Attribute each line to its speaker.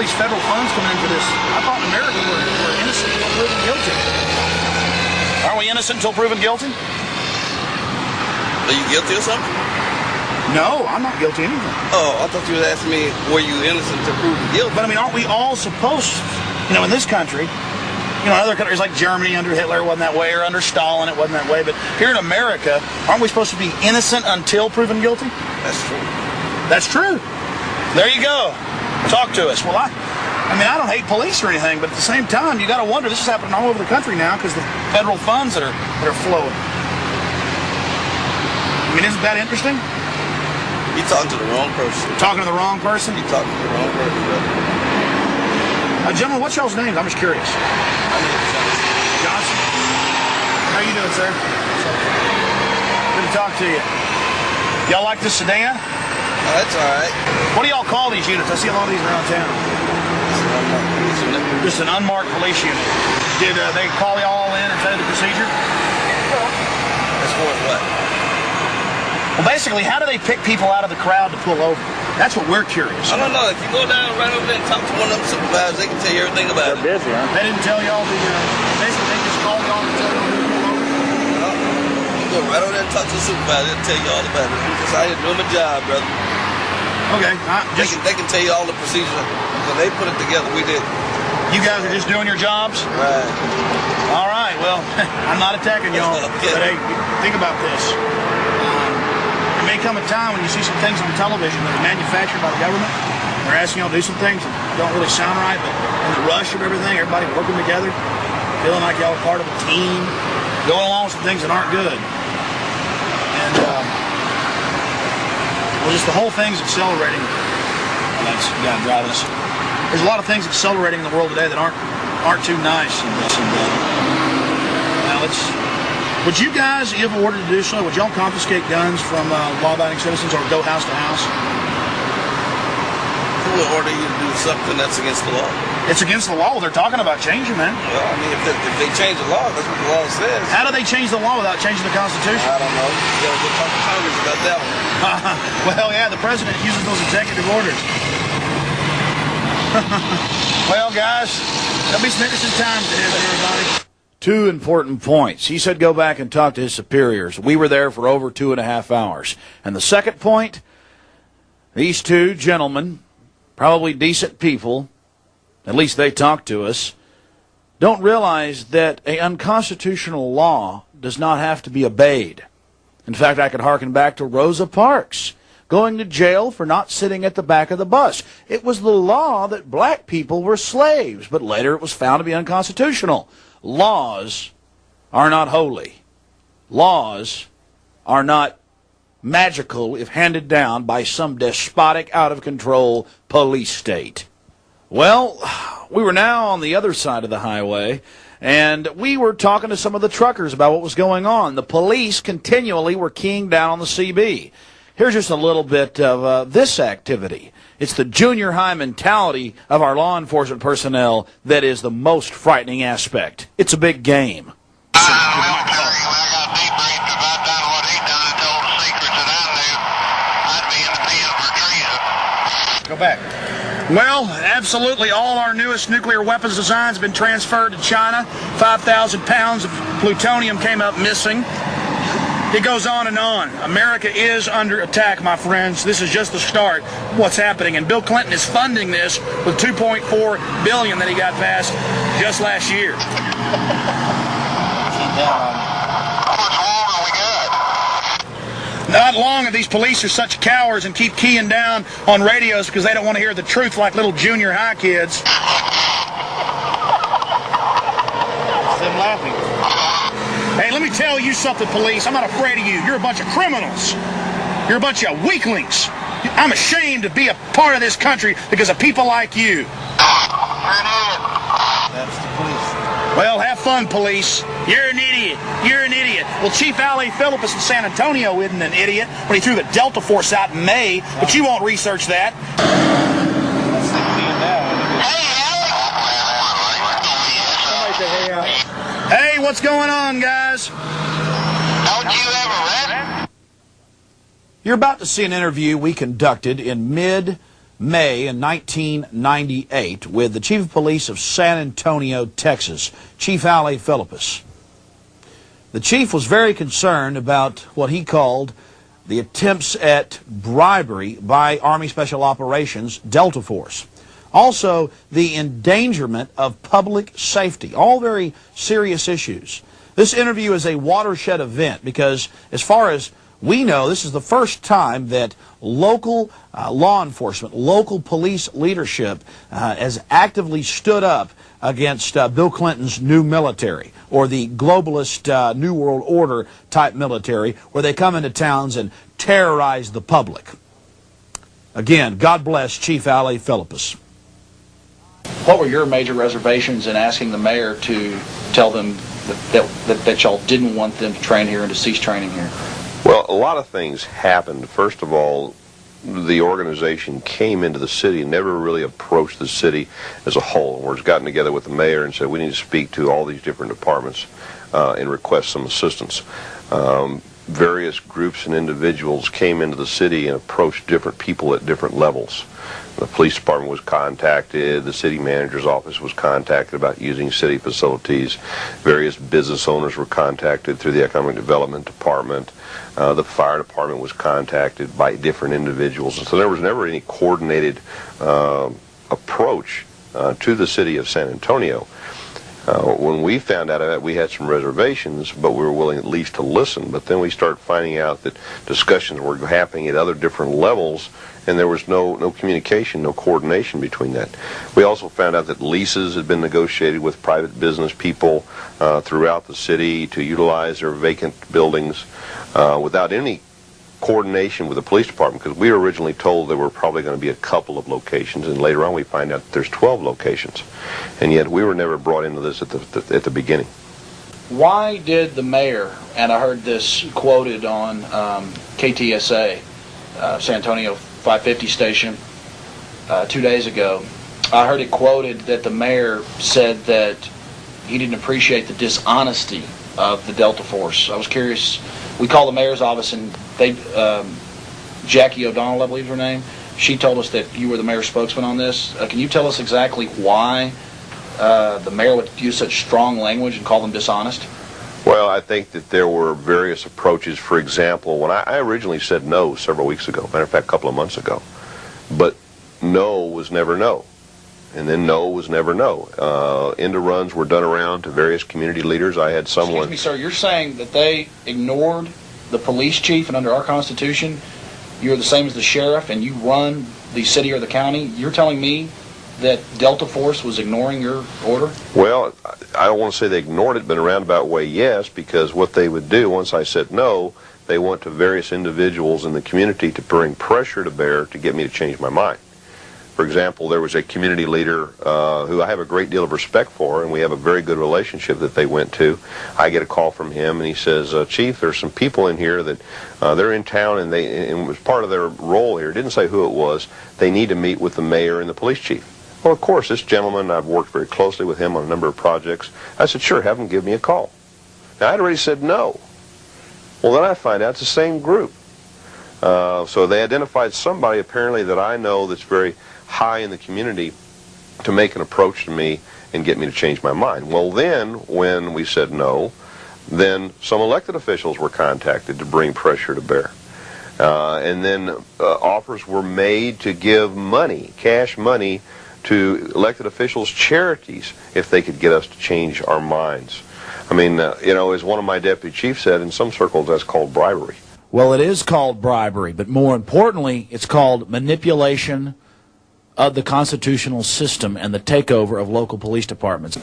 Speaker 1: these federal funds coming into this? I thought in America we're innocent until proven guilty. Are we innocent until proven guilty?
Speaker 2: Are you guilty of something?
Speaker 1: No, I'm not guilty of anything.
Speaker 2: Oh, I thought you were asking me, were you innocent until proven guilty?
Speaker 1: But I mean, aren't we all supposed, in this country, other countries like Germany under Hitler it wasn't that way, or under Stalin it wasn't that way, but here in America, aren't we supposed to be innocent until proven guilty?
Speaker 2: That's true.
Speaker 1: That's true. There you go. Talk to us. Well, I don't hate police or anything, but at the same time, you got to wonder, this is happening all over the country now because the federal funds that are flowing. I mean, isn't that interesting?
Speaker 2: You're talking to the wrong person.
Speaker 1: Talking to the wrong person?
Speaker 2: You're talking to the wrong person, brother.
Speaker 1: Gentlemen, what's y'all's names? I'm just curious.
Speaker 2: My name is
Speaker 1: Johnson. How you doing, sir? Good to talk to you. Y'all like this sedan?
Speaker 2: Oh, that's all right.
Speaker 1: What do y'all call these units? I see a lot of these around town. Just an unmarked police unit. Did they call y'all in and tell you the procedure?
Speaker 2: As far as what?
Speaker 1: Well, basically, how do they pick people out of the crowd to pull over? That's what we're curious.
Speaker 2: I don't know. If you go down right over there and talk to one of them supervisors, they can tell you everything about it.
Speaker 3: They're busy, huh?
Speaker 1: They didn't tell y'all basically they just called y'all and tell y'all who to pull over?
Speaker 2: No. You go right over there and talk to the supervisor, they'll tell you all about it. I'm just out here doing my job, brother.
Speaker 1: Okay.
Speaker 2: They can tell you all the procedures. Because they put it together, we did.
Speaker 1: You guys are just doing your jobs?
Speaker 2: Right.
Speaker 1: All right. Well, I'm not attacking y'all.
Speaker 2: Okay.
Speaker 1: But hey, think about this. There may come a time when you see some things on television that are manufactured by the government. They're asking y'all to do some things that don't really sound right, but in the rush of everything, everybody working together, feeling like y'all are part of a team, going along with some things that aren't good. And, just the whole thing's accelerating. Well, that's the guy driving us. There's a lot of things accelerating in the world today that aren't too nice. Now, would you guys, if ordered to do so, would y'all confiscate guns from law-abiding citizens or go house to house?
Speaker 2: Who will order you to do something that's against the law?
Speaker 1: It's against the law. They're talking about changing, man.
Speaker 2: Well, I mean, if they change the law, that's what the law says.
Speaker 1: How do they change the law without changing the Constitution?
Speaker 2: I don't know. You gotta go talk to Congress about that one.
Speaker 1: Well, yeah, the president uses those executive orders. Well, guys, there'll be some interesting times ahead for everybody. Two important points. He said go back and talk to his superiors. We were there for over 2.5 hours. And the second point, these two gentlemen, probably decent people, at least they talked to us, don't realize that an unconstitutional law does not have to be obeyed. In fact, I could hearken back to Rosa Parks going to jail for not sitting at the back of the bus. It was the law that black people were slaves, but later it was found to be unconstitutional. Laws are not holy. Laws are not magical if handed down by some despotic, out-of-control police state. Well, we were now on the other side of the highway, and we were talking to some of the truckers about what was going on. The police continually were keying down on the CB. Here's just a little bit of this activity. It's the junior high mentality of our law enforcement personnel that is the most frightening aspect. It's a big game. Go back. Well, absolutely all our newest nuclear weapons designs have been transferred to China. 5,000 pounds of plutonium came up missing. It goes on and on. America is under attack, my friends. This is just the start of what's happening. And Bill Clinton is funding this with $2.4 billion that he got passed just last year. Not long if these police are such cowards and keep keying down on radios because they don't want to hear the truth like little junior high kids.
Speaker 3: It's them laughing.
Speaker 1: Hey, let me tell you something, police. I'm not afraid of you. You're a bunch of criminals. You're a bunch of weaklings. I'm ashamed to be a part of this country because of people like you.
Speaker 2: That's the police.
Speaker 1: Well, have fun, police. You're an idiot. You're an idiot. Well, Chief Allie Philippus in San Antonio isn't an idiot when he threw the Delta Force out in May, but you won't research that. Hey, what's going on, guys?
Speaker 4: Don't you ever rap?
Speaker 1: You're about to see an interview we conducted in mid May in 1998 with the Chief of Police of San Antonio, Texas, Chief Allie Philippus. The chief was very concerned about what he called the attempts at bribery by Army Special Operations Delta Force. Also, the endangerment of public safety, all very serious issues. This interview is a watershed event because, as far as we know, this is the first time that local law enforcement, local police leadership has actively stood up against Bill Clinton's new military, or the globalist New World Order type military, where they come into towns and terrorize the public. Again, God bless Chief Allie Philippus. What were your major reservations in asking the mayor to tell them that y'all didn't want them to train here and to cease training here?
Speaker 5: Well, a lot of things happened. First of all, the organization came into the city and never really approached the city as a whole. We've gotten together with the mayor and said we need to speak to all these different departments and request some assistance. Various groups and individuals came into the city and approached different people at different levels. The police department was contacted, the city manager's office was contacted about using city facilities, various business owners were contacted through the economic development department, the fire department was contacted by different individuals, and so there was never any coordinated approach to the city of San Antonio. When we found out of that, we had some reservations, but we were willing at least to listen. But then we started finding out that discussions were happening at other different levels, and there was no communication, no coordination between that. We also found out that leases had been negotiated with private business people throughout the city to utilize their vacant buildings without any coordination with the police department, because we were originally told there were probably going to be a couple of locations, and later on we find out that there's 12 locations, and yet we were never brought into this at the beginning.
Speaker 1: Why did the mayor, and I heard this quoted on KTSA, San Antonio 550 station 2 days ago, I heard it quoted that the mayor said that he didn't appreciate the dishonesty of the Delta Force. I was curious. We called the mayor's office, and they, Jackie O'Donnell, I believe is her name, she told us that you were the mayor's spokesman on this. Can you tell us exactly why the mayor would use such strong language and call them dishonest?
Speaker 5: Well, I think that there were various approaches. For example, when I originally said no several weeks ago, matter of fact, a couple of months ago, but no was never no. And then no was never no. End of runs were done around to various community leaders. I had someone...
Speaker 1: Excuse me, sir, you're saying that they ignored the police chief, and under our Constitution, you're the same as the sheriff, and you run the city or the county? You're telling me that Delta Force was ignoring your order?
Speaker 5: Well, I don't want to say they ignored it, but in a roundabout way, yes, because what they would do, once I said no, they went to various individuals in the community to bring pressure to bear to get me to change my mind. For example, there was a community leader who I have a great deal of respect for, and we have a very good relationship that they went to. I get a call from him, and he says, Chief, there's some people in here that they're in town, and it was part of their role here. It didn't say who it was. They need to meet with the mayor and the police chief. Well, of course, this gentleman, I've worked very closely with him on a number of projects. I said, sure, have him give me a call. Now, I'd already said no. Well, then I find out it's the same group. So they identified somebody, apparently, that I know that's very high in the community to make an approach to me and get me to change my mind. Well, then, when we said no, then some elected officials were contacted to bring pressure to bear. And then offers were made to give money, cash money, to elected officials' charities if they could get us to change our minds. I mean, as one of my deputy chiefs said, in some circles that's called bribery.
Speaker 1: Well, it is called bribery, but more importantly, it's called manipulation of the constitutional system and the takeover of local police departments.